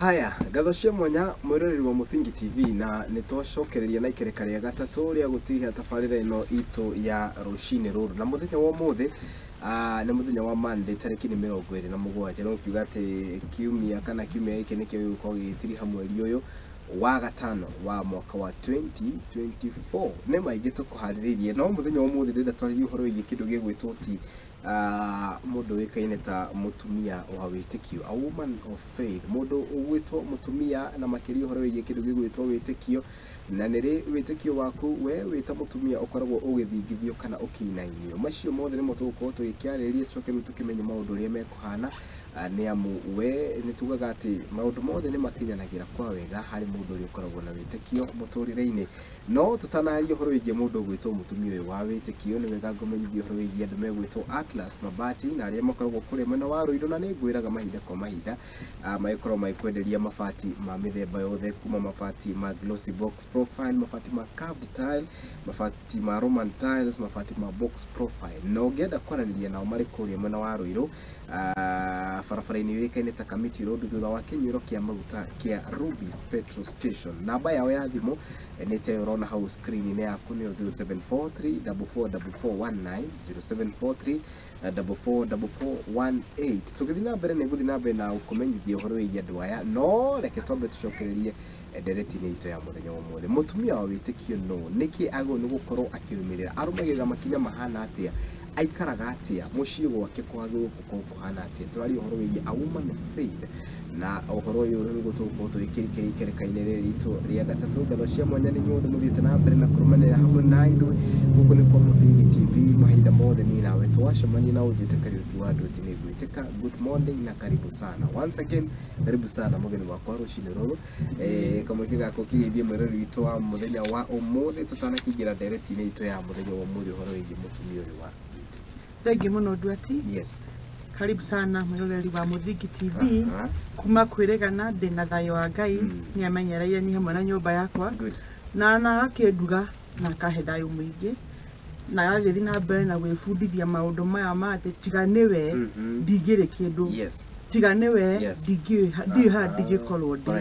Haya, gathocia mwanya mwiroreri wa Muthingi TV na nitwacokereria na ikereka ria gatatu ria gutiha tabarira ino itu ya rucini ruru na muthenya wa muthe ni muthenya wa Monday tariki ni 27 no kiuga ati kiumia kana kiumia giki nikio gikuko gitiri mweri uyu wa gatano wa mwaka wa 2024 ne maige tukuhariririe no muthenya wa muthe ndenda twaririe uhoro wigi kindu gigwitwo ti mundu wikaine ta Mutumia wa Witiikio, a woman of faith, mundu ugwitwo Mutumia na makiri uhoro wigi kindu gigwitwo Witiikio na nere Witiikio waku we wita Mutumia ukoragwo ugithingithio kana ukinainio macio mothe nimo tugukorwo tugikiarĩrĩria coke tukimenye maundu ria mekuhana ni amu we nitugaga ati maundu mothe ni makinyanagira kwa wega hari mundu uri ukoragwo na Witiikio muturire-ini no tutanaria uhoro wigi mundu ugwitwo Mutumia wa Witiikio ni wega ngomenyithio uhoro wigi andu megwitwo Atlas Mabati na aria makoragwo kuri mwena wa Ruiru na ningwiraga mahinda kwa mahinda magikorwo magikwenderia mabati ma mithemba yothe kuma mabati ma glossy box profile, mabati ma curved tile, mabati ma Roman tiles, mabati ma box profile no ngenda kwaraniria nao mari kuria mwena wa Ruiru barabara-ini wikaine ta Kamiti Road thutha wa kinyuiro kia maguta kia Ruby's petrol station. Namba yao ya thimu ni te urona hau screen ni yaku ni 0743444419 0743444418 tugithina mbere ni guthina mbere na ukumenyithia uhoro wigi andu aya no reke twambe tucokererie ndereti ni ito ya muthenya wa mothe. Mutumia wa Witiikio no niki ago ni gukorwo akirumirira arumagirira makinya mahana atia aikaraga atia mucii gwake kwagirwo kuhana atia turari uhoro wigi a woman of faith na uhoro uyu ni gutuko tuikirikaine rito ria gatatu gathocia mwanya ni nyothe muthiite na mbere na kurumanira hamwe na ithu guku ni kwa Muthingi TV mahinda mothe ni nawe twacemania na ujite Kariuki wa Ndoti ni gwiteka. Good morning na karibu sana once again, karibu sana mugeni wakwa rucini ruru kama kigako kigithie mwereri witu wa muthenya wa umuthi tutanakingira direct ni ito ya muthenya wa umuthi uhoro wigi Mutumia uyu wa Thank you muno Ndwati. Yes. Karibu sana mwiroreri wa Muthingi TV. Kuma kwiregana ndina thayo wa Ngai ni amenyereire ni hamwe na nyumba yakwa. Good. Na akinduga na akahe thayo mwingi na agathi na mbere na gwibundithia maundu maya mate tiga niwe ndigire kindu. Yes. Tiga niwe ndiha ndigikorwo ndi.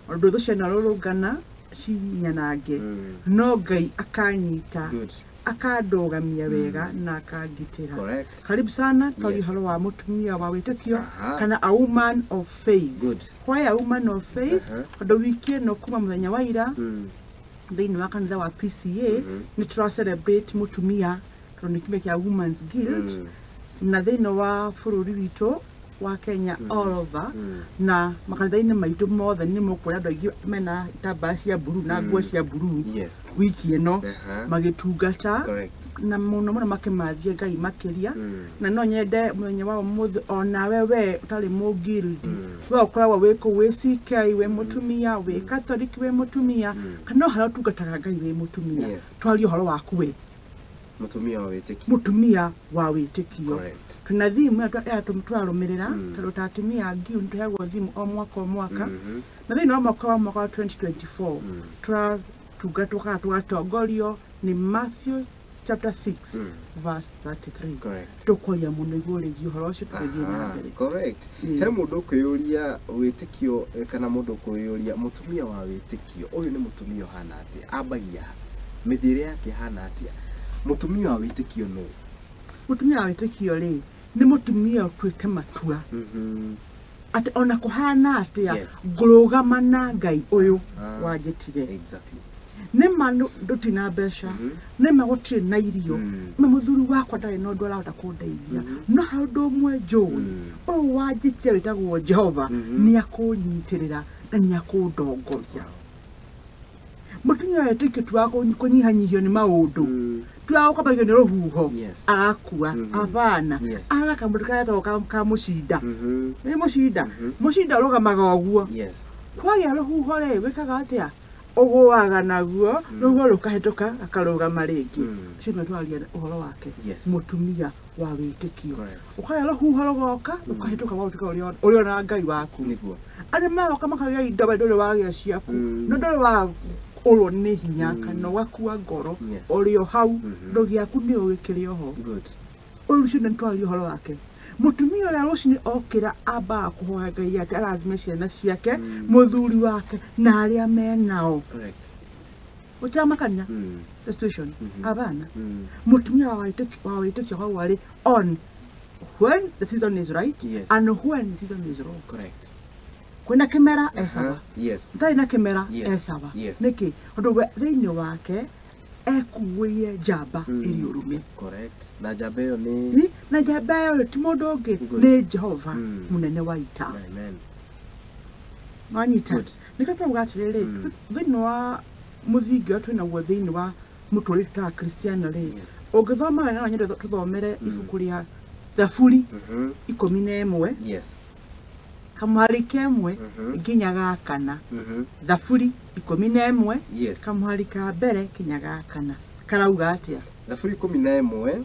Undu ucio na rurungana cinyanange no Ngai akanyita. Good. Akandogamia wega na akangitira. Correct. Karibu sana kwa uhoro wa Mutumia wa Witiikio kana a woman of faith. Good. Why a woman of faith? Ndo wiki no kuma muthenya wa ira thini wa kanitha wa PCA ni twa celebrate Mutumia tondikime kia Women's Guild na thini wa bururi witu wa Kenya all over na makanitha-ini maitu mothe ni mukuri andu aingi mena itambaya cia blue na nguo cia blue. Yes. Wiki ino magitungata na muno muno makimathie Ngai makiria na no nyende muthenya wa umuthi ona we utari mu guild we ukoragwo wiku wi CK we Mutumia we Catholic we Mutumia kana hara tungataga Ngai we Mutumia. Twari uhoro waku we Mutumia wa Witiikio. Mutumia wa Witiikio. Tuna thimu ya tumtwarumirira tondu tatimia ngiu ntuhagwo thimu o mwaka na thini wa mwaka wa 2024 twa tungatuka twatongorio ni Matthew chapter 6 verse 33. Tukoria muno iguri uhoro ucio tugiye na mbere. Correct. He mundu kwiyuria Witiikio kana mundu kwiyuria Mutumia wa Witiikio uyu ni Mutumia hana atia ambagia mithire yake hana atia. Mutumia wa Witiikio no. Mutumia wa Witiikio ri ni Mutumia utwite matua ati ona kuhana atia ngurugama na Ngai uyu wanjitire. Exactly. Ne manu ndutina besha ne magotire na irio me muthuri wakwa ndari no ndwara hota kundeithia no handu mwe njui o wanjitire witagwo Jehova ni akunyitirira na ni akundongoria. Mutumia wa Witiikio twako kunyihanyihio ni maundu twako kabagio ni ruhuho akua avana aga kamutuka yatoka ka mucinda ni mucinda rugamaga oguo kwaya ruhuho re wikaga atia ogwaga naguo ruhuho rukahituka akarugama ringi cime twaria uhoro wake Mutumia wa Witiikio ukaya ruhuho rugoka rukahituka wautuka uri na Ngai waku niguo ari magoka makagia indo ndore wagia ciaku no ndore wa olo ni hinya kana wakua ngoro orio hau ndogi yaku ni ugikirio ho. Good. Ulu cio ntwari uhoro wake mutumia ũrĩa rũcinĩ okĩra ambaga kũhoya Ngai atĩ arathime ciana ciake mũthuri wake na arĩa menao. Correct. Ũtamakania the situation abana mutumia wa Witiikio hau arĩ on when the season is right and when the season is wrong. Correct. Kwĩna kĩmera esawa. Yes. Ndarĩ na kĩmera esawa. Nĩkĩ ũndũ thĩinĩ wake ekuĩire njamba ĩrĩ ũrũme. Correct. Na njamba ĩyo nĩ na njamba ĩyo ti mũndũ ũngĩ nĩ Jehova mũnene wa ita. Amen. Manyita nĩkĩo tũuga atĩrĩrĩ thĩinĩ wa mũthingi ũrĩa twĩnaguo thĩinĩ wa mũtũrĩre wa Kristiano rĩ ũngĩthoma wega no nyende tũthomere ibuku rĩa Thaburi 11 kamuhari kemwe nginya ga kana. Thaburi 11 kamuhari ka mbere nginya ga kana. Karauga atĩa? Thaburi 11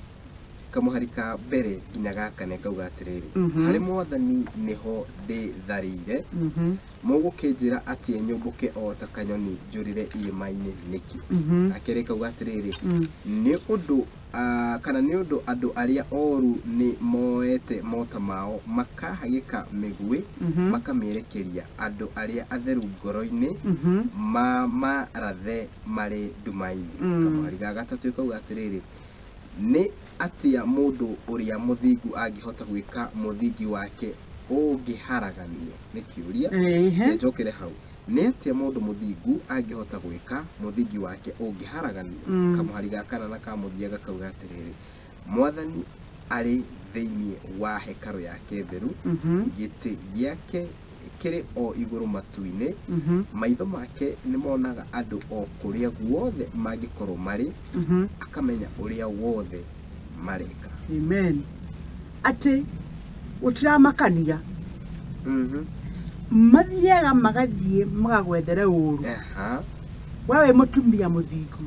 kamuhari ka mbere nginya ga kane kauga atĩrĩrĩ harĩ Mwathani niho ndĩtharĩire mũgũkĩnjĩra atĩ nyũmbũke o ta kanyoni njũrĩre irĩma-inĩ nĩkĩ. Akerĩ kauga atĩrĩrĩ nĩ ũndũ kana nĩ ũndũ andũ arĩa oru nĩ moete mota mao makahagĩka mĩguĩ makamĩerekeria andũ arĩa atheru ngoro-inĩ marathe marĩ nduma-inĩ. Kamuhari ga gatatũ kauga atĩrĩrĩ nĩ atia mũndũ ũrĩa mũthingu angĩhota gwĩka mũthingi wake ũngĩharaganio. Nĩ kĩũria njokere hau nĩ atia mũndũ mũthingu angĩhota gwĩka mũthingi wake ũngĩharaganio. Kamuhari ga kana na ka mũthia gakauga atĩrĩrĩ Mwathani arĩ thĩinĩ wa hekarũ yake theru gĩtĩ gĩake kĩrĩ o igũrũ matu-inĩ maitho make nĩ monaga andũ o kũrĩa guothe mangĩkorwo marĩ akamenya ũrĩa wothe mareka. Amen. Atĩ gũtiramakania mathiaga magathiĩ magagwethere ũru. We wĩ mũtumia mũthingu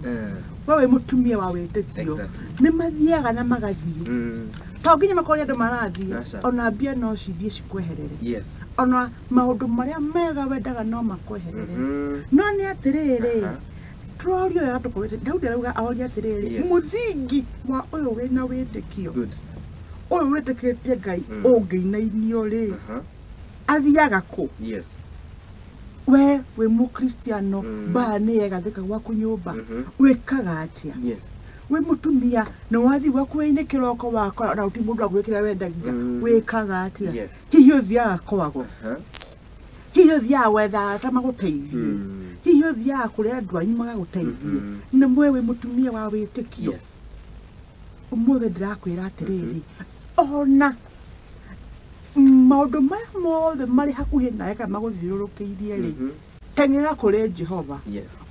we wĩ mũtumia wa wĩtĩkio nĩ mathiaga na magathiĩ to nginya makorwo andũ marathiĩ ona mbia no cithiĩ cikweherere ona maũndũ marĩa mega wendaga no makweherere no nĩ atĩrĩrĩ tũrorio wega tũkũrĩte Daudi arauga ahoria atĩrĩrĩ mũthingi wa ũyũ wĩna wĩtĩkio ũyũ wĩtĩkĩtie Ngai ũngĩinainio rĩ athiaga kũ? We wĩ mũkristiano mbaa nĩ yegathĩka gwaku nyũmba wĩkaga atĩa? We mũtumia na wathiĩ gwaku wĩinĩ kĩroko wakora na ũti mũndũ agwĩkĩra wendagia wĩkaga atĩa? Hihi ũthiaga kwago hihi ũthiaga gwetha arata magũteithie hihi ũthiaga kũrĩa andũ anyu magagũteithie na we wĩ mũtumia wa wĩtĩkio ũmũthĩ ndĩrakwĩra atĩrĩrĩ ona maũndũ maya mothe marĩ hakuhĩ nawe kana magũthiũrũrũkĩirie rĩ teng'era kũrĩ Jehova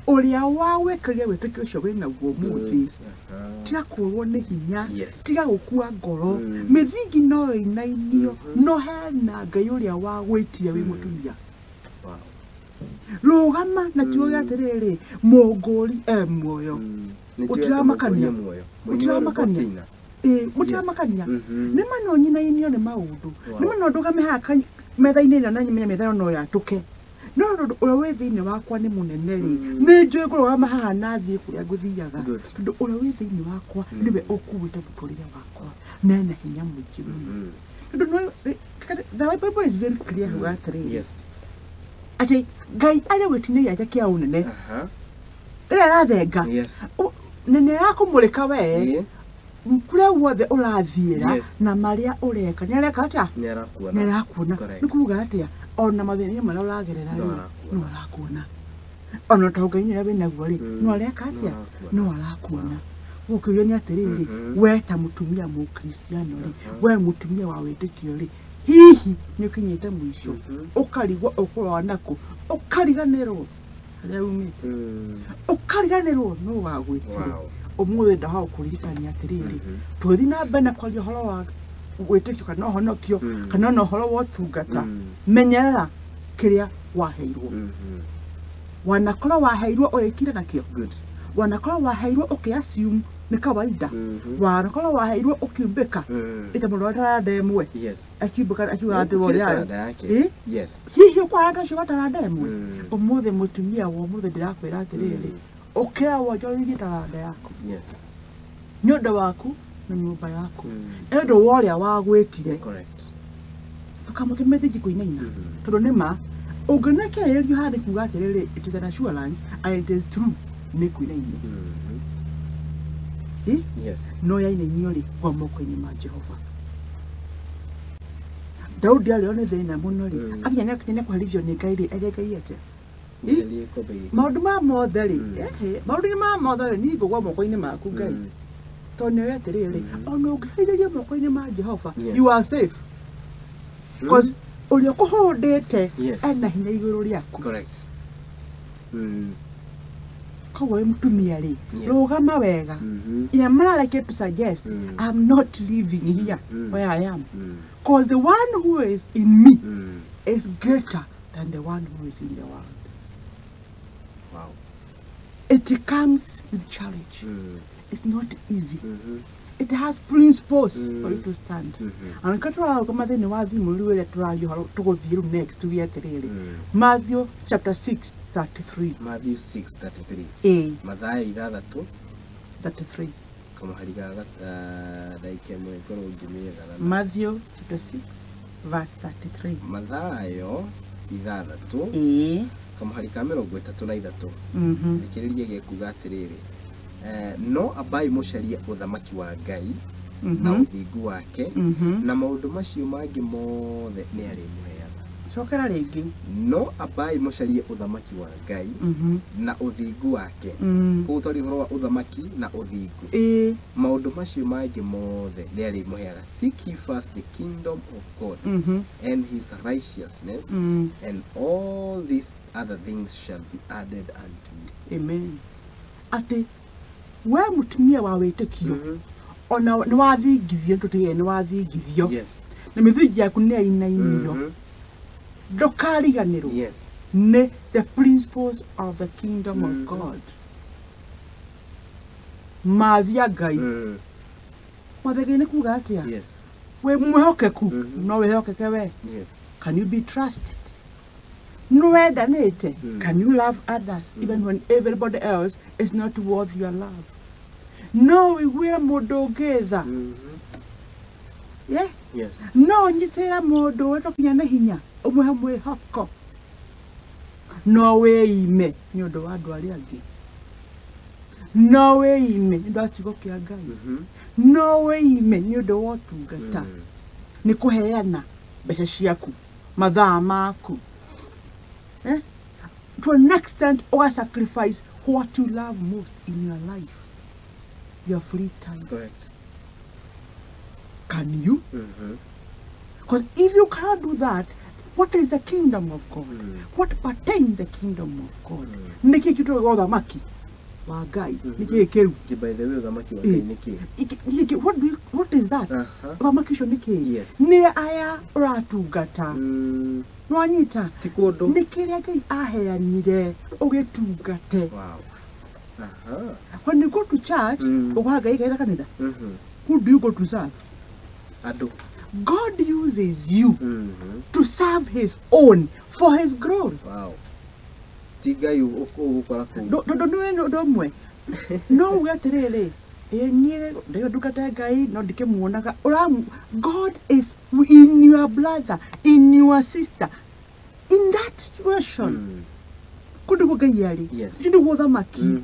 ũrĩa wagwĩkĩrire wĩtĩkio ũcio wĩnaguo ũmũthĩ tiga kũrwo nĩ hinya tiga gũkua ngoro mĩthingi no ĩinainio no hena Ngai ũrĩa wagwĩtire wĩ mũtumia. Rũgama na kiugo atĩrĩrĩ mũngũri muoyo ũtiramakania mũtiramakania mũtiramakania nĩ mano nyinainio nĩ maũndũ nĩ mano ndũgame haha metha-inĩ ĩno na nyimenya metha no yatũke no ũrĩa wĩ thĩinĩ wakwa nĩ mũnene rĩ nĩ njũĩ kũrũgama haha na thiĩ kũrĩa ngũthiaga tondũ ũrĩa wĩ thĩinĩ wakwa nĩwe ũkuĩte mũtũrĩre wakwa na ena hinya mũingĩ mũno tondũ the Bible is very clear hau atĩrĩrĩ atĩ Ngai arĩ gwĩtinĩria gĩake kĩa ũnene rĩrĩa arathenga na nĩ arakũmũrĩka we kũrĩa guothe ũrathiĩra na marĩa ũreka nĩ areka atĩa? Nĩ arakuona. Nĩ kuuga atĩa ona mathĩna marĩa ũragerera rĩ no arakuona ona ũtonga-inĩ ũrĩa wĩnaguo rĩ no areka atĩa? No arakuona. Gũkĩũria nĩ atĩrĩrĩ we ta mũtumia mũkristiano rĩ we mũtumia wa wĩtĩkio rĩ hihi nĩ ũkinyĩte mũico ũkarigwo ũkũrora nakũ ũkariganĩrwo harĩa umĩte ũkariganĩrwo no wagwĩtire ũmũthĩ ndaha ũkũririkania atĩrĩrĩ twĩthi na mbere na kwaria ũhoro wa gwĩtĩkio kana ũhonokio kana ona ũhoro wa ũtungata menyerera kĩrĩa waheirwo wanakorwo waheirwo ũgĩkire nakĩo wanakorwo waheirwo ũkĩ-assume nĩ kawaida wanakorwo waheirwo ũkiumbĩka ĩta mũndũ wa taranda ĩmwe akiumbĩka akiuga atĩ ũrĩa hihi ũkwaranda ũcio wa taranda ĩmwe ũmũthĩ mũtumia wa ũmũthĩ ndĩrakwĩra atĩrĩrĩ ũkĩra wonjorithie taranda yaku nĩ ũndũ waku na nyumba yako endo wale awagwetire correct tukamukemete jikuinaina tondu nima ungeneke yeli hadi kugaterere it is an assurance and it is true ni kuinaina yes no yaine nyori kwa moko-ini ma Jehova Daudi alione thina muno ri akinya kwa religion ni Ngai ri egegaiete maundu ma mothe ri maundu ma mothe ri ni ngwa moko-ini maku Ngai tondu weterere ono ngihiria moko-ini ma Jehova you are safe because uri kuhondete ena hinya iguru riaku correct kowe Mutumia ri rugama wega ina mara like to suggest I'm not living here where I am because the one who is in me is greater than the one who is in the world. Wow. It comes with challenge. It's not easy. It has principles for you to stand. And katwa kama thini wa thimu riwe turayo tuguthiru next to yeterere. Matthew chapter 6:33. Matthew 6:33. Mathayo 6:33. Kama haligaga daike mwe goro ngimira. Matthew chapter 6 verse 33. Mathayo 6. Kama halika 33. Ndikiririe gekuga atiriri. No abai mucarie uthamaki wa Ngai na uthingu wake na maundu macio mangi mothe ni ari muheaga. Cokera ringi. No abai mucarie uthamaki wa Ngai na uthingu wake. Kutori horo wa uthamaki na uthingu. Maundu macio mangi mothe ni ari muheaga. Seek ye first the kingdom of God and his righteousness and all these other things shall be added unto you. Amen. Ate we Mutumia wa Witiikio ona ni wathingithio tutige ni wathingithio yes na mithingi yaku ni ainainio ndokariganirwo yes ne the principles of the kingdom of God mathia Ngai mwathege ni kuga atia yes we mwehokeku no wehokeke we yes can you be trusted no wedanite can you love others even when everybody else is not worth your love no we will modogetha yeah yes no nyitira modo weto kinya na hinya umwe hamwe hako no we ime ni undu wa andu aria angi no we ime ndu acigo kia Ngai no we ime ni undu wa utungata ni kuheana mbeca ciaku mathaa maku to an extent or sacrifice what you love most in your life, your free time. Correct. Can you? Because if you cannot do that, what is the kingdom of God? What pertains the kingdom of God? Niki kitu go thamaki wa Ngai. Niki keru. By the way thamaki wa Ngai niki. What is that? Thamaki sho niki. Yes. Ni aya ratungata. Nwanyita tikondo nikiria Ngai aheanire ugitungate. Wow. When you go to church, Ngai kaira kanitha. Who do you go to serve? Ado. God uses you to serve his own for his glory. Wow. Tiga you ukora ku. No mwe. No weterere. God is in your brother, in your sister. In that situation, could you go yari? Yes. Did you go the maki?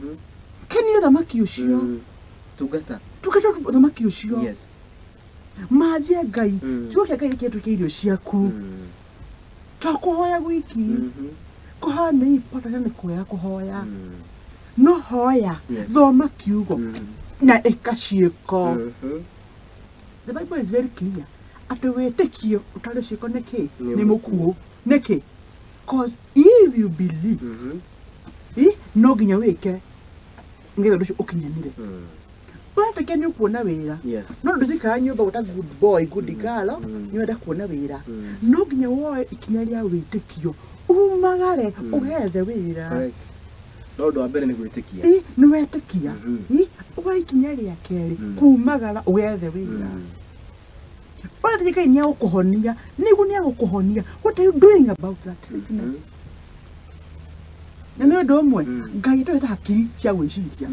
Can you the maki you sure? Together the maki you sure? Yes. Madia Gai, Joka Gai to kill Shiaku. Takoya wiki. Kohani, Potana Koya Kohoya. No hoya, though Makugo. Na ekashiko. The Bible is very clear. After Witiikio, utaleshiko neke, nemokuo, neke. Cause if you believe, no ginya weke, ngeke dosho okinyanire. But can you kuona wera? Yes. No dozi kanyo ba uta good boy, good girl, you weda kuona wera. No ginya wo ikinyaria Witiikio. Umagare, uhethe wera. Correct. No do abere ni gwitikia. Ni wetikia. Uba ikinyaria keri kumagara ugethe wira. Bali Ngai ni agukuhonia, nigu ni agukuhonia. What are you doing about that sickness? Na ni ndo mwe, Ngai ndo hakiri cia gwiciria.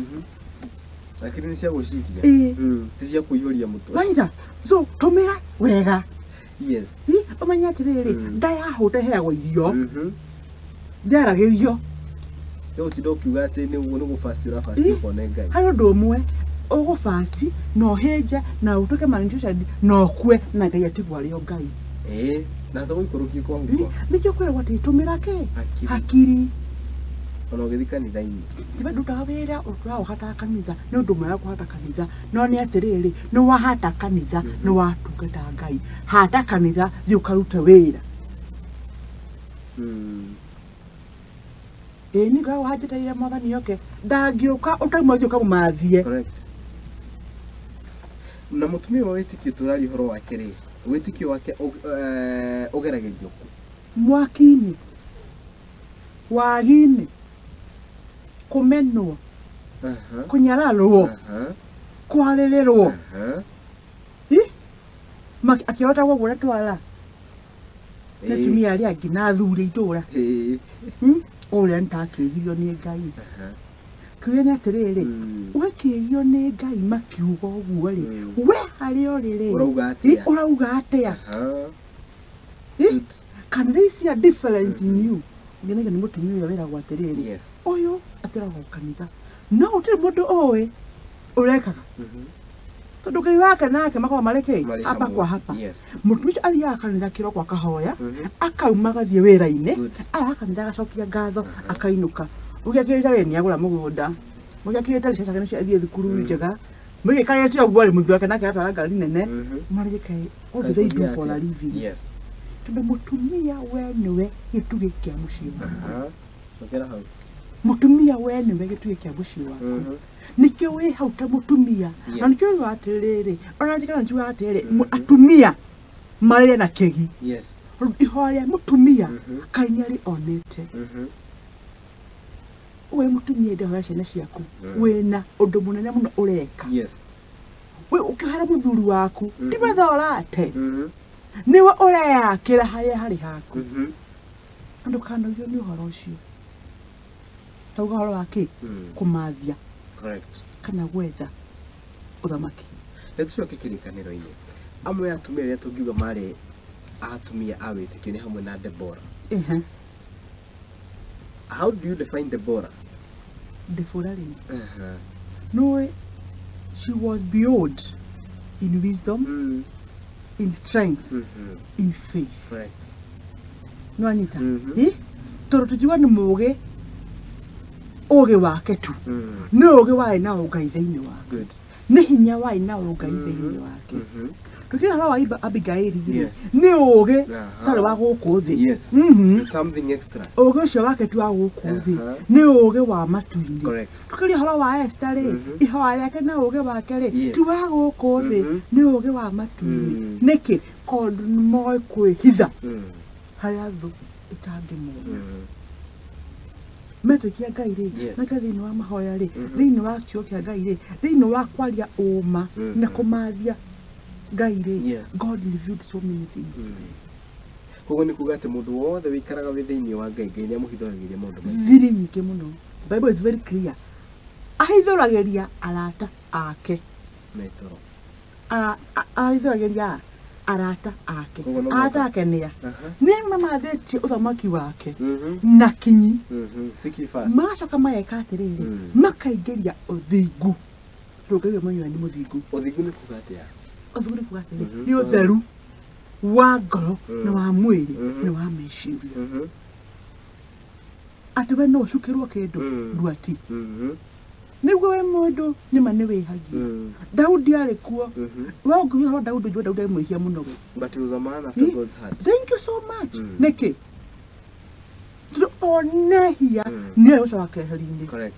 lakini ni cia guciria ti cia kuihuria mutu waira so tumira wega yes umenya atiriri ndayahute heagwo irio ndaragirio yo ti dokiuga ati ni uguo ni gufasti urafasti ukone ngai hari undu umwe ugufasti no hinje na utuke manjusha no kwe na ngai atigwa rio ngai na to ikuruki kwa nguo nikyo kwira wati tumira ke hakiri ono githika ni thaini tiba ndutawira utwa hata kanitha ni undu mwega kuhata kanitha no ni atiriri ni wahata kanitha ni watungata ngai hata kanitha thiukaruta wira ni gawa hajitaire mwathani yoke ndangiuka utaimwe uka mumathie correct na mutumia wa Witiikio turari horo wake ri Witiikio wake ogeragerio ku mwakini wagini kumenwo kunyararwo kwarererwo akirota gwogura twara na tumia ari angi na thuri itura uria ntakigirio ni ngai kwene atiriri wakigio ni ngai makiuga uguo ri we hari orire urauga atia can they see a difference in you ngene ni mutumia wira gwatiriri yes oyo atirago kanitha no utire mundu owe urekaga tondu ngai wake nake makwa mareke hapa kwa hapa mutumia alia kanitha kiroko akahoya akauma gathie wira-ini akanitha gacokia ngatho akainuka ugekirira we ni agura mugunda mugekirira cia cagana cia thie thukuru njega mugikayetia uguo ri muthu wake nake atwara ngari nene marike all they do for a living yes tondu mutumia we niwe gitugi kia mucii okera hau mutumia we niwe gitugi kia mucii waku nikyo we hau ta mutumia na nikyo watiriri ona njikana njuga atiri atumia mari na kegi yes ihoya mutumia kainyari onete we mutumia ndio ciana ciaku wena undu munene muno ureka yes we ukihara muthuri waku tiwe thorate niwe ureyakira haria hari haku andu kana uyo ni uhoro ucio tauga horo wake kumathia correct kana gwetha uthamaki etucoke kirikaniro-ini amwe atumia aria tungiuga mari atumia a Witiikio ni hamwe na Deborah how do you define Deborah no she was beyond in wisdom in strength in faith correct no anita toro tujuga ni muge oge wake tu ni oge wae na ugai thiini wake good ni hinya wae na ugai thiini wake tukira hawa iba Abigail ni oge tare wa guku thi yes something extra oge cio wake tu wa guku thi ni oge wa matuini correct tukira hawa wa Esther ri ihoa yake na oge wake ri tu wa guku thi ni oge wa matuini niki kondu moy kwihitha haria thu itangi mu metukia ngai ri na thiini wa mahoya ri thiini wa kiokia ngai ri thiini wa kwaria uma na kumathia ngai ri God revealed so many things to me kogo ni kuga ati mundu wothe wikaraga wi thiini wa ngai ngai ni amuhithoragiria maundu thiri nyingi muno Bible is very clear ahithoragiria arata ake metoro ahithoragiria arata ake arata ake nia ni mamathetie uthamaki wake na kinyi siki fast macoka mayeka atiriri makaingiria uthingu ngai we mwenyewe ni muthingu uthingu ni kuga atia uthingu ni kuga atiri ni utheru wa ngoro na wa mwiri na wa meciria ati we no cukirwo kindu nduati niguo we mundu nima ni wihagia Daudi ari kuo we ungiuga Daudi jwa Daudi mwihia muno but he was a man after God's heart thank you so much niki onehia ni uca wa keheri-ini correct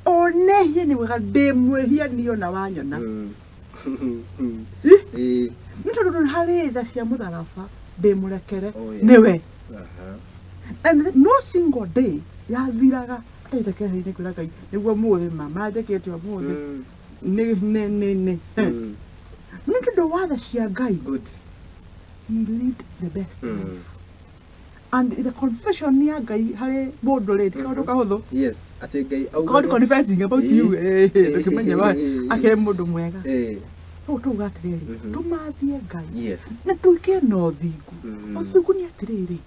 onehia ni wega ndimwihia niyo na wanyona ni tondu hari tha cia mutharaba ndimurekere niwe and no single day yathiraga atekeheri-ini kwira ngai niguo muthi mama njekete muthi ni tondu wa tha cia ngai good he lived the best life and the confession ni Ngai hari mundu ri kaundu kahuthu. Yes, ati Ngai God confessing about you. Tukimenya ba akire mundu mwega. No tuga atiriri tumathie Ngai. Yes. Na tuike no thingu. Othingu ni atiriri.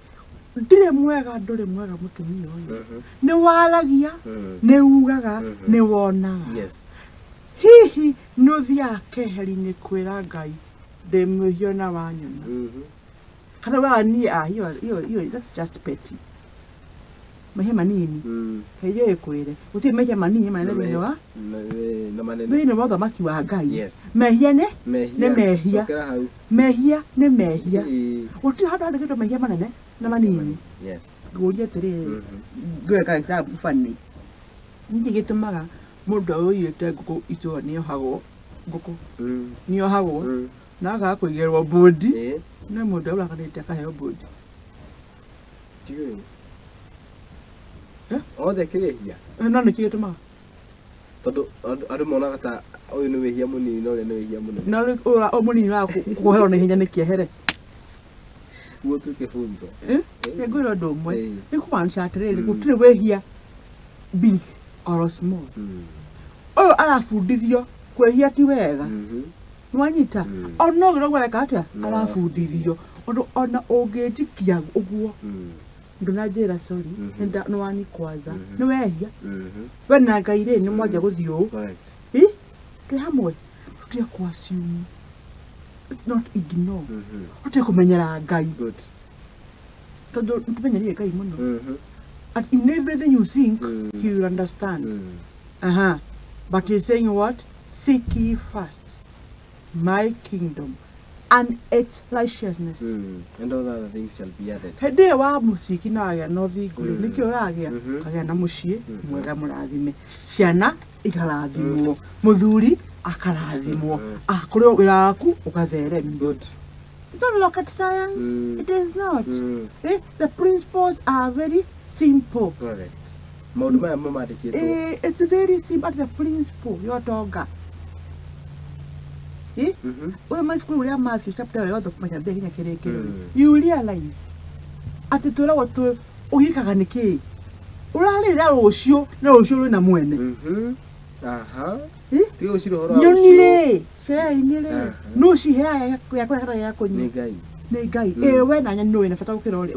Ndire mwega nduri mwega mutumia uyu. Ni waragia, ni ugaga, ni wonaga. Yes. Hihi nuthia keheri-ini kwira Ngai ndi mwihio na wanyona. Kana wa ni hiyo that's just petty. Mahia manini. Heyo ekwire. Uti mehia manini manene bino wa? Na manene. Bino wa thamaki wa Ngai. Yes. Mehia ne? Mehia. Ne mehia. Sokera hau. Mehia ne mehia. Uti hada hada kitu mehia manene na manini. Yes. Goria tere. Gwe ka example funny. Nje gitumaga mundu uyu ete nguku icio ni ohagwo nguku. Ni ohagwo. Na agakuigerwo bodi. Na mundu ura kanite akaheo bodi. Tiyo. Othe kirehia. No nä kä gä tå maga tondu andu monaga ta uyu ni wihia munini na uria ni wihia munene. Na å må nini wa kuoherwo nä hinya nä kä ehere Guo tuike funzo. Nä ngwä ra å ndå å mwe nä kå manisha atä rä rä gå tirä wä hia big or small. Å yå arabundithio kwehia ti wega nä wanyita ona å gä rwo gweka atä arabundithio ondå ona å ngä njikia å guo ndunajira sorry nda no wani kwaza ni wehia we na Ngai ri ni mwaja guthii u ti hamwe tutie ku assume it's not ignore tutie kumenyera Ngai good tondu tumenyerie Ngai muno and in everything you think he will understand but he's saying what seek ye first my kingdom and its righteousness. And all other things shall be added. Hede wa musiki na agia no thingu nikio ragia kagia na mucie mwega murathime ciana ikarathimwo muthuri akarathimwo akuri wira waku ukatheremia. Good. Don't look at science. It is not. The principles are very simple. Correct. Maundu maya mamandikitwo. It's very simple. The principle yotonga. When my school read Matthew chapter 11, you realize at the Torah what to Oikaga Niki. Urali Rosio, no sure in a mwene. Yonile, say, no, she had Negai. Negai, when I know in a photograph,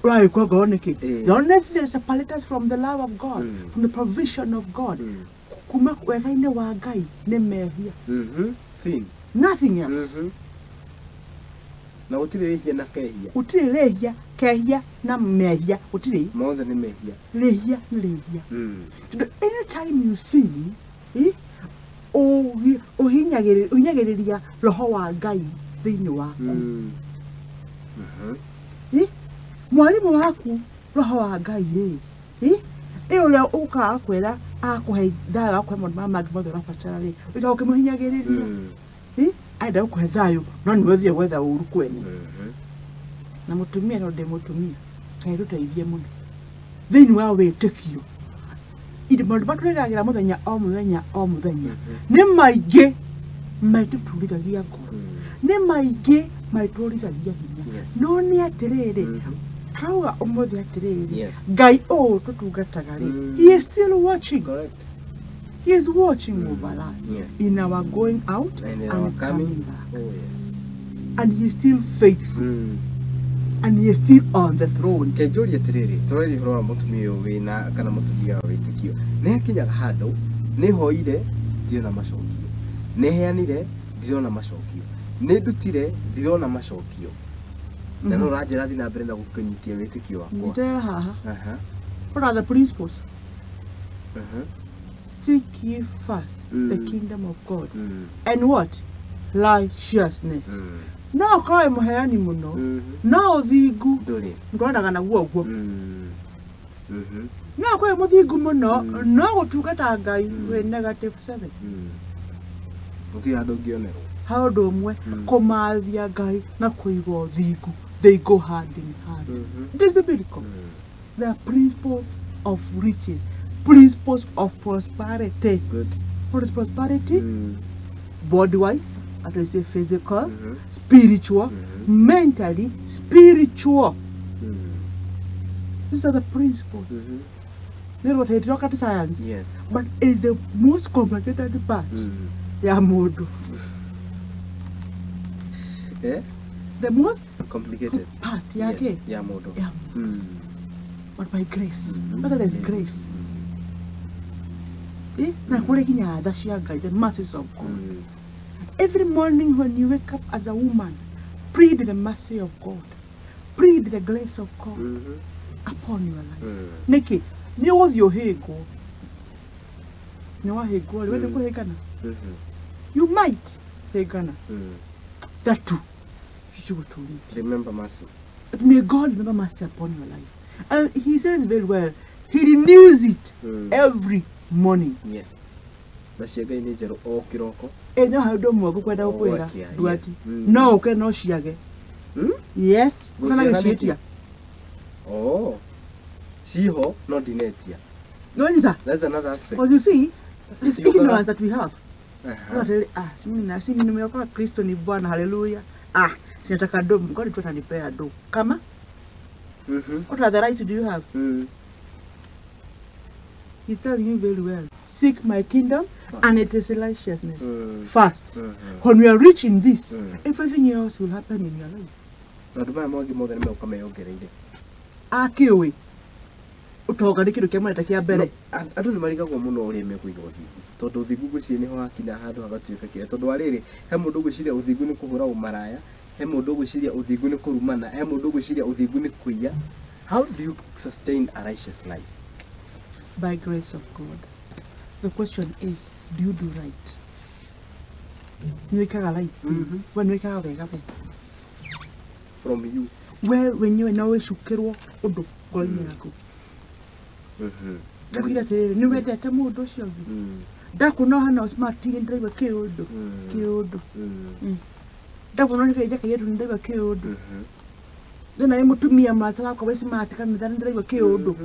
right, go Niki. The honest is a palatus from the love of God, from the provision of God. Kuma wekaine wa Ngai ne mehia. Sin. Nothing else. Na utire lehia na kehia. Utire lehia, kehia na mehia. Utire. Mothe ni mehia. Lehia ni lehia. Anytime you sin, uhinyagiriria roho wa Ngai thiini waku. Mwalimu waku roho wa Ngai ri. Uria uka kwira akuhe dawa akwe mundu mama ngimothe rabatara ri uga ukimuhinyagiriria aida ukuhe thayo no ni wethie gwetha uru kwene na mutumia no ndi mutumia kai ruteithie muno thiini wa witikio indi maundu matwiragira muthenya o muthenya ni maingi maituturithagia ngoro ni maingi maiturithagia hinya no ni atiriri Kauga umuthi atiriri Ngai o tutungataga ri he is still watching. Correct. He is watching over us in our going out and coming back. Oh yes. And he is still faithful. And he is still on the throne. Kenjuri atiriri toreri horo mutumia wina kana mutumia Witiikio ne kinyaga handu ne hoire ndirona macokio ne heanire ndirona macokio ne ndutire ndirona macokio. Na no rajira thina mbere na gukunyitia Witiikio wakwa. Ndera haha. What are the principles? Seek ye first the kingdom of God. And what? Righteousness. No kai muheani muno. No thingu. Nduri. Ngonaga naguo guo. No kai muthingu muno. No gutungata Ngai we negative 7. Muti andu ngionerwo. How do we kumathia Ngai na kuigwa thingu? They go hand in hand. This is biblical. There are principles of riches, principles of prosperity. Good. What is prosperity? Body-wise, At least say physical, spiritual, mentally, spiritual. These are the principles. Not what they talk at science. Yes. But it's the most complicated part. Yeah, modo. Yeah? The most Complicated part, yeah, yes. okay. Yeah, modo. Yeah. But by grace. But there's grace. The mercies of God. Every morning when you wake up as a woman, plead the mercy of God. Plead the grace of God upon your life. Nikki, you was your hair go. You are you might Hegana. That too. You will to remember mercy. But may God remember mercy upon your life. And he says very well, he renews it every morning. Yes. Bashiaga inejero okiroko. Enyo hado mwago kwenda okwera duati. No okay no shiage. Yes. Kana geshitia. Oh. Siho no dinetia. No nita. That's another aspect. Because you see, this ignorance that we have. Not really simi nimeokoa Kristo ni Bwana, hallelujah. Sinataka do, God tu atanipea do. Kama? What are the rights do you have? He's telling you very well. Seek my kingdom and it is righteousness. First. When we are rich in this, everything else will happen in your life. Naduma mwangi more than me ukameyogereire. Akiwe. Utoga nikiru kemwe takia bere. Andu ni marigagwo muno uri mekuiga uthigu. Tondu uthigu gucie ni ho hakinya handu hagatuika kire. Tondu ariri he mundu guciria uthigu ni kuhura umaraya, he mundu guciria uthigu ni kurumana, he mundu guciria uthigu ni kuiya. How do you sustain a righteous life? By grace of God. The question is, do you do right? Nwekaga right. When nwekaga wega be. From you. Well, when you know shukirwo undo golini yako. Dakira tere ni wete tamu undo shogi. Dakuno hana smart ndaiba kiodo. Kiodo. Dakuno ni kaje kayedu ndaiba kiodo. Dena ye mutumia matala kwa wesi matika ndaiba kiodo.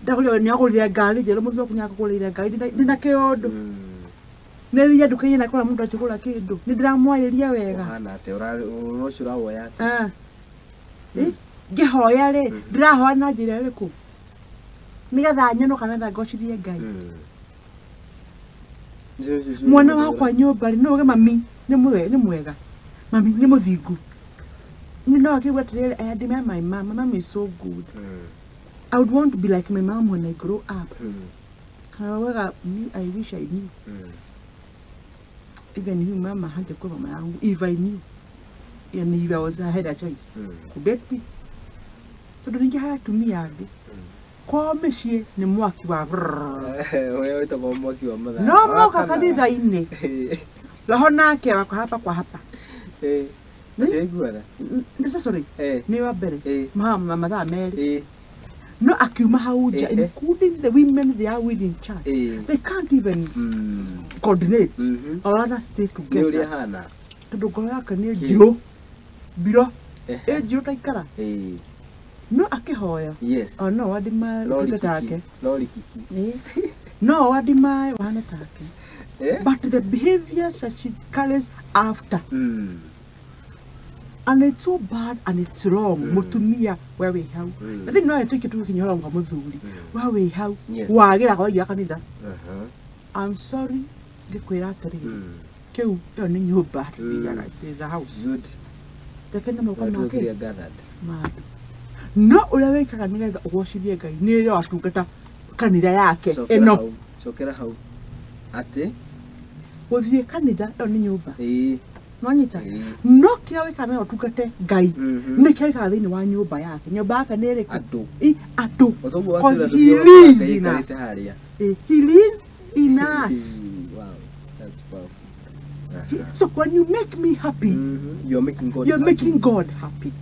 Dakulo ni akolira gali jero muzo kunyaka kolira gali ndina kiodo. Neli ya dukanye na kola mundu achikola kido. Nidira mwayeria wega. Hana te uroshura wo yate. Gehoya le ndirahoya na njira iriku. Nigatha nyono kana tha ngocirie Ngai. Mwana wakwa nyumba ri no ge mami ni mwega. Mami ni muthingu. Ni no akigwa tirere I admire my mom. My mom is so good. I would want to be like my mom when I grow up. However, me I wish I knew. Even you mama had to cover my own if I knew. And if I had a choice. Could me. So don't you have to me Agdi? Kwa meshie ni mwaki wa wewe utakuwa mwaki wa mother. No mwaka kanitha ine. Roho nake wako hapa kwa hapa. Nĩguara. Ndisa sorry. Ni wa mbere. Mama mathaa meri. No akiuma hauja including the women they are within church. They can't even coordinate or rather stay together. Ni uri hana. Tondu ngoro yake ni njiro. Biro. Njiro taikara. No akihoya. Yes. Oh no wadima utake. Lori kiki. No wadima wana take. But the behaviors that she carries after. And it's so bad and it's wrong. Mutumia where we have. I think no I take it to kinyola nga muthuri. Where we have. Wagira kwa ya kanitha. I'm sorry. Gikwira atari. Keu yo ni nyumba. There's a house. Good. Takenda moko make. Gathered. Mad. No ulawe kanitha ugocirie Ngai. Ni yo atungata kanitha yake. Eno. Chokera hau. Ate. Uthie kanitha yo ni nyumba. Nonyita no kiawe kana otugate Ngai ne kiaika thini wa nyumba yake nyumba yake ni iri atu because he lives in us. He lives in us. Wow, that's powerful. So when you make me happy, you're making God happy.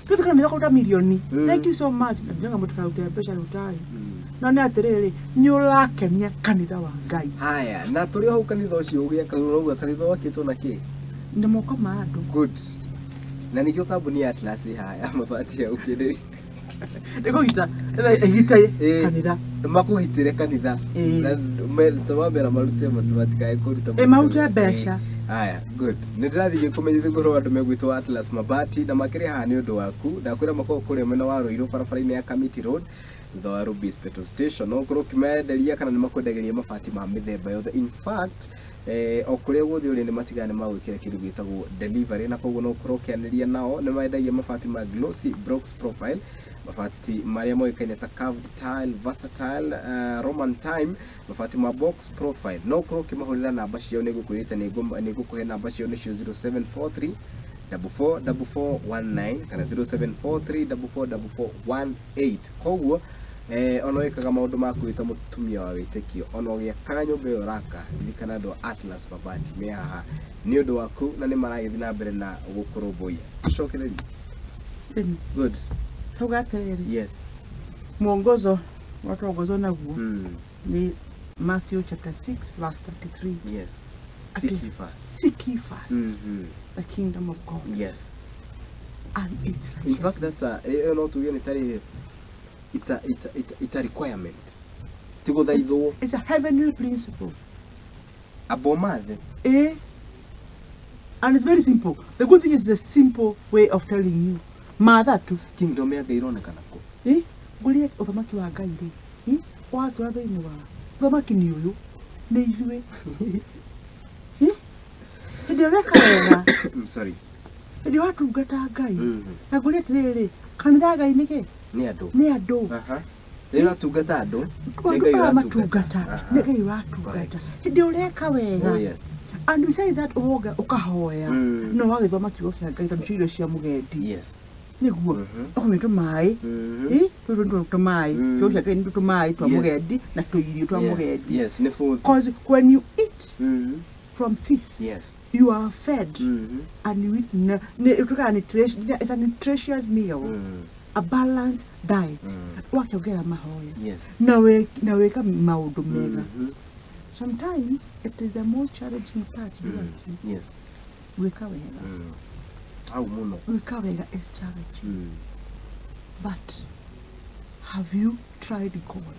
Kitu kana ndako milioni. Thank you so much. Njenga mutuka utea pesa utai. Nani atiriri nyurakenia kanitha wa Ngai. Haya, na turi hau kanitha ucio ugiaka uruga kanitha wakitwo na ki? Ni moko ma andu. Good. Na nikio kambuni ya Atlas haya mabati ya ukiri. Ndiko gita ehitaye kanitha. Makuhitire kanitha. Na tumambera marute matikae kuruta marute mbeca. Aya, good. Nindirathie kumenyithia ngoro andu megwitwo Atlas Mabati na makiri ha ni undu waku ndakwira makoko kuri mwena wa Ruiru barabara-ini ya Kamiti Road thutha wa Rubis Petrol Station no ngoro kimenderia kana ni makwendageria mabati ma mithemba yothe. In fact okuria guthi uri ni matigane ma gwikira kindu gitagwo delivery na koguo no ngoro kianiria nao ni mendagia mabati ma glossy Brox profile, mabati maria moikaine ta curved tile, versatile, Roman time, mabati ma box profile no ngoro kimahurira namba ciao ni gukwirite ni gukuhe namba ciao ni 0743 444419 kana 0743444418 koguo ono ikaga maundu maku wita mutumia wa Witiikio ono gia kanyumba yo raka ndikana ndo Atlas Mabati me haha ni undu waku na ni maragithi na mbere na gukurubuya cokereri. Good. Tugatereri. Yes. Mwongozo watuongozo naguo ni Matthew chapter 6 verse 33. Yes. Seek ye first. Seek ye first the kingdom of God. Yes. And it's in fact that's not to be it's a requirement. It's a heavenly principle. Abomade. And it's very simple. The good thing is the simple way of telling you. Mother too. Kingdom ya gairone kanako. Gulie uthamaki wa Ngai ri. Watu athini wa. Uthamaki ni uyu. Ni izwe. Ndio reka wega. I'm sorry. Ndio watu ngata Ngai. Na gulie tiriri. Kanitha Ngai nike? Ni andu. Ni andu. Ndio tungata andu. Ngai watungata. Ngai watungata. Ndio reka wega. Oh yes. And we say that oga ukahoya. No wagithoma kiugo kia Ngai tondu cirio cia mugendi. Yes. Niguo. Okometo mai. Ndo tumai. Kiugo kia Ngai ndo tumai twa mugendi na tuirio twa mugendi. Yes, ne food. Because when you eat from fish, yes, you are fed and you eat it's a nutritious meal. A balanced diet. Wakiogera mahoya. Yes. Na weka maundu mega. Sometimes it is the most challenging part. Yes. Weka wega. Au muno. Weka wega is challenging. But have you tried God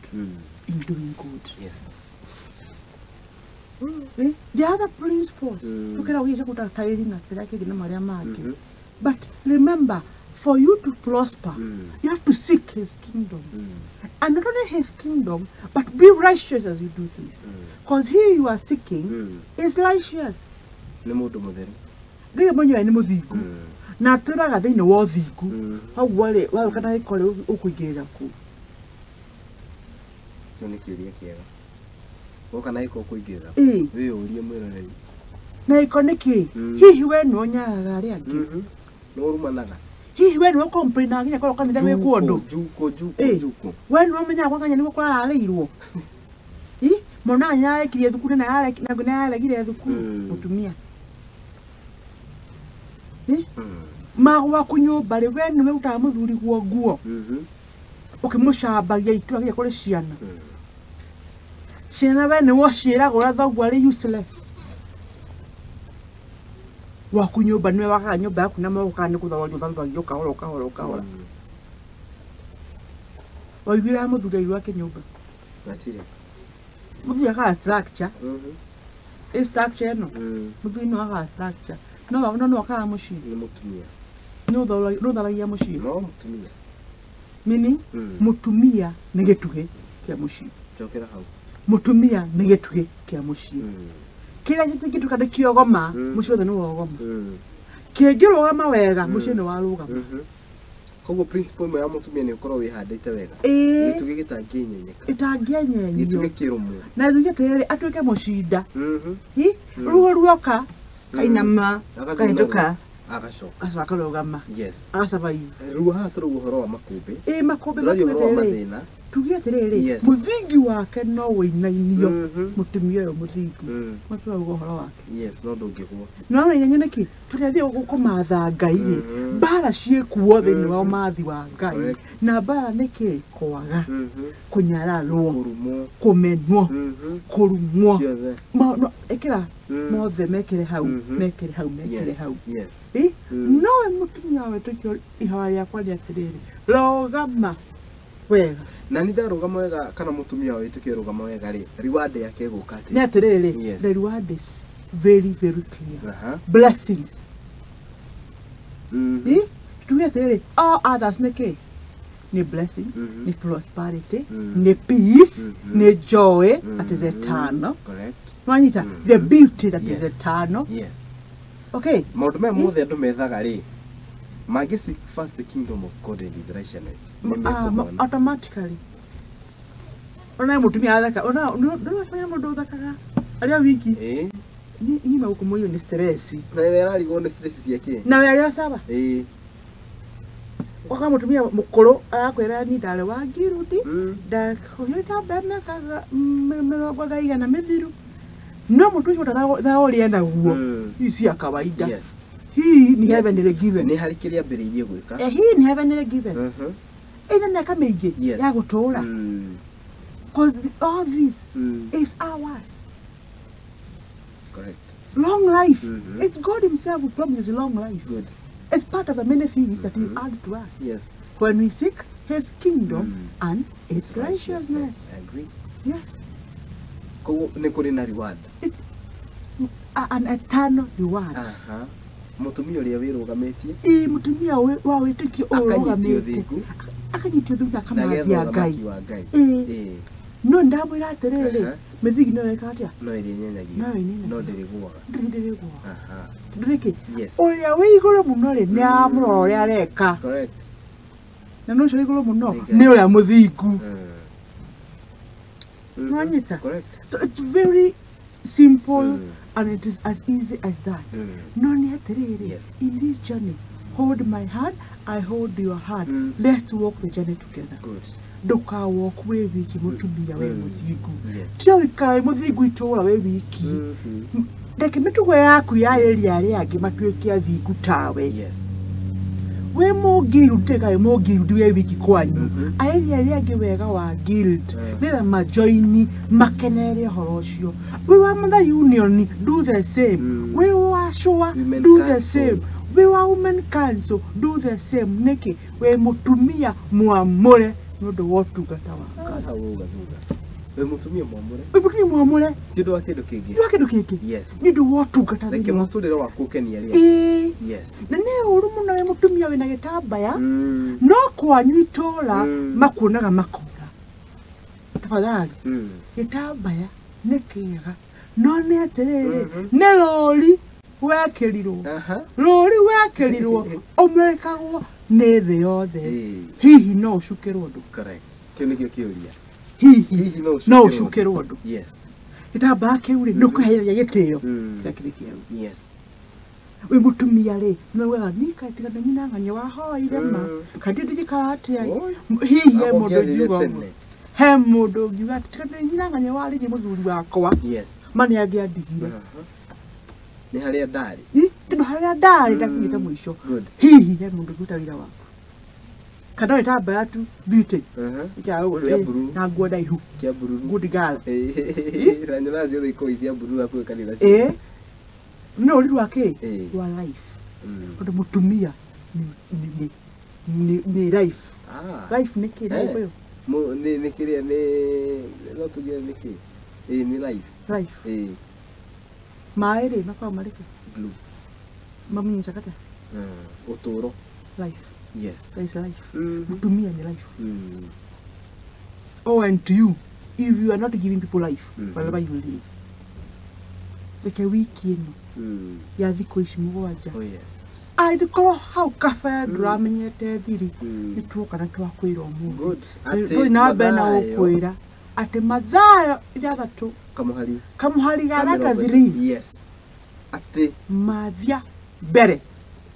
in doing good? Yes. The other principles. But remember, for you to prosper, you have to seek His kingdom. And not only His kingdom, but be righteous as you do things. Because He you are seeking is righteous. Na turaga thini wa thiku hau wale wa kana ikore ukuigirira ku ni kiuria kiega kana iko kuigirira we urie mwiroreri na iko niki hihi we no nyaga ari angi no rumanaga hihi we no complain aginya koro kanitha we kuondo juko we no menya kwa kanya ni kwa arairwo mona nyare kirie thukuru na yare na yare gire thukuru mutumia magwa kunyumba ri we niwe utaga muthuri guo nguo ukimucambagia itu agia kuri ciana ciana we ni wociiraga ura thoguo ari useless wa kunyumba niwe wakaga nyumba yaku na mauka ni kuthawario thuthagia ukahora waiguira muthuri airu ake nyumba matire muthuri akaga structure structure no muthuri no akaga structure no akaga mucii ni mutumia no tharagia mucii no mutumia meaning mutumia ni gituge kia mucii chokera hau mutumia ni gituge kia mucii kira gituga ndi kiogoma mucii othe ni wogoma kingirugama wega mucii ni warugama koguo principle ya mutumia ni ukorwo wihandite wega gituge gitangienyenyeka gituge kirumu na thuge tere atuike mucinda ruo ruoka kainama kahituka agacoka rugama agacabai ruo haha turuga uhoro wa makumbi mathina tuge atiriri muthingi wake no winainio mutumia uyo muthingi matuauga uhoro wake no ndungigwo no nyenye niki turathie gukumatha Ngai mbara ciekuo thiini wa mathi wa Ngai na mbara niki kwaga kunyararwo kumenwo kurumwo ekira mothe mekire hau nowe mutumia wetu ihoya yakwa ni atiriri rogama wega na ni ndarugama wega kana mutumia Witiikio rugama wega ri reward yake guka ati ni atiriri Yes. the reward is very clear. Blessings tuge atiriri all others niki ni blessings ni prosperity ni peace ni joy that is eternal. Correct. Nwanyita the beauty that is eternal. Yes. Okay. Maundu me mothe andu methaga ri magi seek first the kingdom of God and his righteousness. Automatically. Ona mutumia athaka ona ndu fanya mundu thakaga aria wiki ni mauko ni stress na wera rigo ni stress ciake na wera saba waka mutumia mukuru arakwira ni ndare wa ngirudi da khoyota bana kaga merogo gaiga na mithiru no mutu ucio thaoria naguo isi ya kawaida. Yes. Hii ni heavenly given. Ni hari kiria mbiriirie gwika. Hii ni heavenly given. Ina miaka mingi ya gutura. Because all this is ours. Correct. Long life. It's God himself who promises long life. Good. It's part of the many things that he added to us. Yes. When we seek his kingdom and his righteousness. I agree. Yes. Ko ni kuri na reward. It's an eternal reward. Mutumia uria wirugametie mutumia wa Witiikio urugamete akanyitio thutha kamathia Ngai no ndamwira atiriri mithigi no weka atia no iri nyenyagia no ndiriguaga ndiriki uria wi iguru muno ri ni amuro uria areka. Correct. Na no cio iguru muno ni uria muthingu nwanyita. Correct. So it's very simple and it is as easy as that. Yes. In this journey, hold my hand, I hold your hand. Let's walk the journey together. Good. Duka walk we wiki mutumia we muthigu. Yes. Tia wika muthigu itura we wiki. Ndeke mitugo yaku ya area ria angi matuike athingu tawe. Yes. We mugiru tega mugiru we wiki kwanyu. Area ria angi wega wa guild. Nira majoini makenere horo ucio. We wa mother union do the same. We wa shua do the same. We wa women council do the same. Niki we mutumia muamure nundu wotungata wa we mutumia muamure. We mutumia muamure. Tindu wa kindu kingi. Ndu wa kindu kingi. Yes. Nundu wotungata. Reke muturire wa kukenia ria. Yes. Na ne uru muno we mutumia wina gitambaya. No kwanyu itora makuonaga makora. Tafadhali. Gitambaya ni kiega. No ni atiriri ne rori wekirirwo. Rori wekirirwo umekagwo ni thi yothe. Hihi no ucukirwo ndu. Correct. Kio nikio kiuria. Hihi no ucukirwo ndu. Yes. Gitambaya kiu ri ndukuhereria gitio. Yes. We mutumia ri no wega nika tigana nyina nganye wa hoire ma kadidi jikarate hihi ye mundu njugo he mundu ngiuga tigana nyina nganye wa ri muthuri wakwa. Yes. Mani angiandigire ni haria ndari tindu haria ndari ndakinyite mwisho. Hihi he mundu nguta wira waku kana witambaya tu beauty na nguo ndaihu kia bururu good girl ranyona cio thiko icia bururu akwe kanitha no uri wake wa life undu mutumia ni life. Life ni kile hiyo ni kile ni no tugia ni kile ni life maere makao marike blue mamunyi chakata uturo life. Yes. That is life. Mutumia ni life. Oh, and to you, if you are not giving people life, wherever you live, like a weekend, ya thiko ici mugwanja. Oh yes. Aithikoro hau kafe nduramenyete thiri nituoka na twakwira omundu. Good. Ati na bena ukwira ati mathayo ithathatu kamuhari garaka 3. Yes. Ati mathia mbere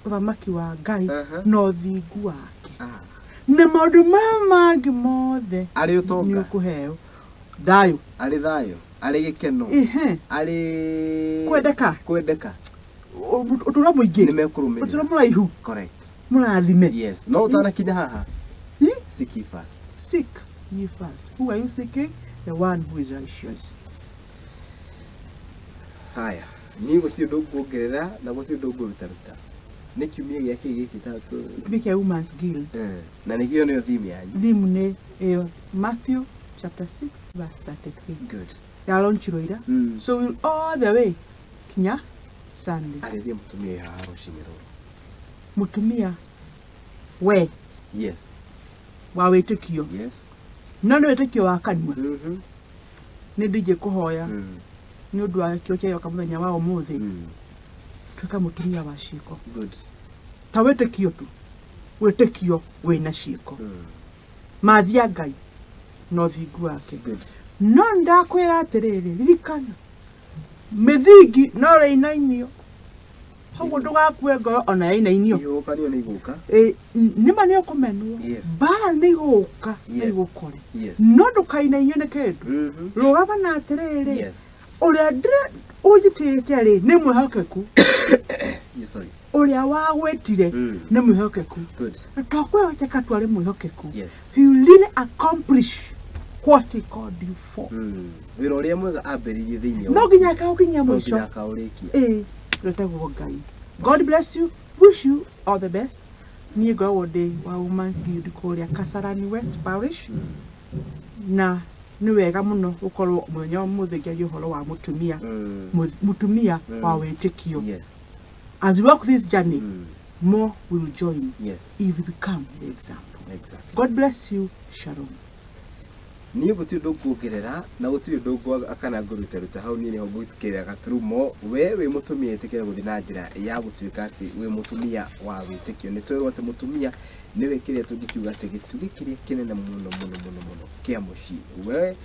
uthamaki wa Ngai no thingu wake na maundu mangi mothe ari utonga ni ukuheo thayo ari gikeno ari kwendeka utura muingi ni mekurumira utura muraihu. Correct. Murathime. Yes. No utana kinya haha seek ye first. Seek ye first. Who are you seeking? The one who is righteous. Haya ni guti ndu kuongerera na guti ndu nguruta nĩ kiumia gĩake gĩkĩ tatu kiumia kĩa Women's Guild. Na nĩkĩo nĩyo theme yanyu. Theme nĩ ĩyo Matthew chapter 6 verse 33. Good. Yalaunchirwo ira. So we'll all the way kinya Sunday. Arĩria mũtumia haha rũcinĩ rũrũ. Mutumia we. Yes. Wa wĩtĩkio. Yes. No nĩ wĩtĩkio wa kanua. Nĩ ndije kũhoya. Nĩ ũndũ wa kĩo kĩa yoka mũthenya wa ũmũthĩ. Tuĩka mutumia wa ciĩko. Good. Ta wĩtĩkio tu. Wĩtĩkio wĩna ciĩko. Mathia Ngai no thingu wake. Good. No ndakwĩra atĩrĩrĩ, ririkana mĩthingi no rĩinainio. Hau ndũgakue ngoro ona yainainio. Ihukanio nĩ igũka. Nĩma nĩ ũkũmenwo. Mbara nĩ igũka nĩ igũkore. No ndũkainainio nĩ kĩndũ. Rũgama na atĩrĩrĩ. Ũrĩa ũnjĩtĩte rĩ nĩ mwĩhokeku. Ũrĩa wagwĩtire nĩ mwĩhokeku. Twakwĩhokeka twarĩ mwĩhokeku. He will really accomplish what he called you for. Wĩra ũrĩa mwega ambĩrĩirie thĩinĩ no nginya akaũkinyia mũico. No nginya akaũrĩkia. Wetagwo Ngai. God bless you. Wish you all the best. Niĩ ngoragwo ndĩ wa Women's Guild kũrĩa Kasarani West Parish. Na nĩ wega mũno gũkorwo mũthenya ũmũthĩ ngĩaria ũhoro wa mutumia. Mutumia wa wĩtĩkio. As we walk this journey, more will join if we become the example. Exactly. God bless you. Shalom. Niĩ gũtirĩ ũndũ ngũongerera na gũtirĩ ũndũ kana ngũruta hau niĩ nĩho ngũikĩrĩra gaturumo we wĩ mũtumia ĩtĩkĩre gũthiĩ na njĩra ya gũtuĩka atĩ wĩ mũtumia wa wĩtĩkio. Nĩ twĩrwo atĩ mũtumia nĩwe kĩrĩa tũngĩkiuga atĩ gĩtugĩ kĩrĩa kĩnene mũno kĩa mũciĩ. We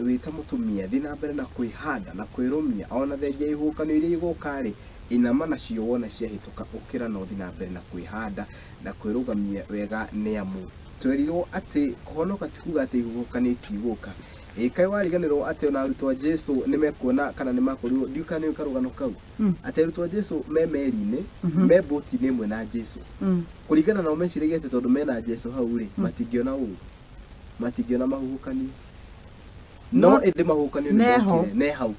wĩ ta mũtumia thiĩ na mbere na kwĩhanda na kwĩrũmia ona thengia ihuhũkanio iria igũka-rĩ inama nacio wona ciahĩtũka ũkĩra no thiĩ na mbere na kwĩhanda na kwĩrũgamia wega nĩ amu twerirwo atĩ kũhonoka ti kuga atĩ ihuhũkanio itigũka. Kaĩ wariganĩrwo atĩ ona arutwo a Jesũ nĩmekuona kana nĩmakorirwo ndiũka nĩ karũgano kau atĩ arutwo a Jesũ me meri-inĩ me boti-inĩ ĩmwe na Jesũ kũringana nao meciragia atĩ tondũ mena Jesũ hau-rĩ matingĩona ũru matingĩona mahuhũkanio no ĩndĩ mahuhũkanio nĩ hau.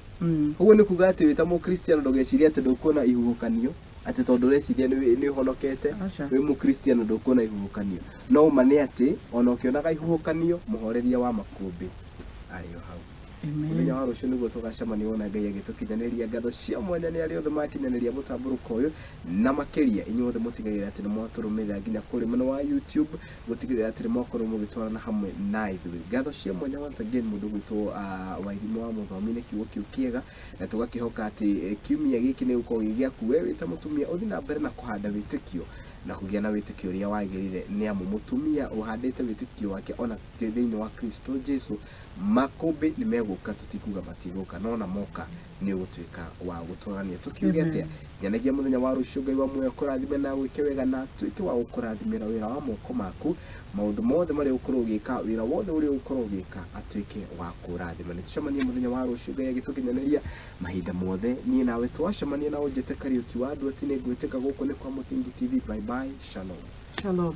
Ũguo nĩ kuga atĩ wĩ ta mũkristiano ndũgecirie atĩ ndũkuona ihuhũkanio atĩ tondũ ũreciria nĩ ũhonokete wĩ mũkristiano ndũkuona ihuhũkanio. No ma nĩ atĩ ona ũkĩonaga ihuhũkanio mũhoreria wa makũmbĩ arĩ o hau. Mũthenya wa rũciũ nĩguo tũgacemania wona Ngai agĩtũkinyanĩria ngatho cia mwanya nĩ arĩa othe makinyanĩria mũtambũrũko ũyũ na makĩria inyuothe mũtigagĩrĩra atĩ nĩ mwatũrũmĩrĩra nginya kũrĩ mwena wa YouTube gũtigĩrĩra atĩ nĩ mwakorwo mũgĩtwarana hamwe na ithuĩ. Ngatho cia mwanya once again mũndũ gwitũ Wairimu wa Mũthomi nĩ kiugo kĩu kĩega na tũgakĩhoka atĩ kiumia gĩkĩ nĩ gũkorwo gĩgĩaku we wĩ ta mũtumia ũthiĩ na mbere na kũhanda wĩtĩkio na kũgĩa na wĩtĩkio ũrĩa wagĩrĩire nĩ amu mũtumia ũhandĩte wĩtĩkio wake ona thĩinĩ wa Kristo Jesũ makũmbĩ nĩ megũka tũtikuga matigũka no na moka nĩ ũgũtuĩka wa gũtwarania. Tũkiuge atĩa nyanagia mũthenya wa rũciũ Ngai wa muoyo kũrathime na gwĩke wega na tuĩke wa gũkũrathimĩra wĩra wa moko maku maũndũ mothe marĩa ũkorwo ũgĩka wĩra wothe ũrĩa ũkorwo ũgĩka atuĩke wa kũrathima. Nĩ tũcemanie mũthenya wa rũciũ Ngai agĩtũkinyanĩria mahinda mothe niĩ nawe twacemania na ũnjĩte Kariuki wa andũ atĩ nĩ ngwĩtĩka gũkũ nĩ kwa Mutingi TV. Bye bye. Shalom. Shalom.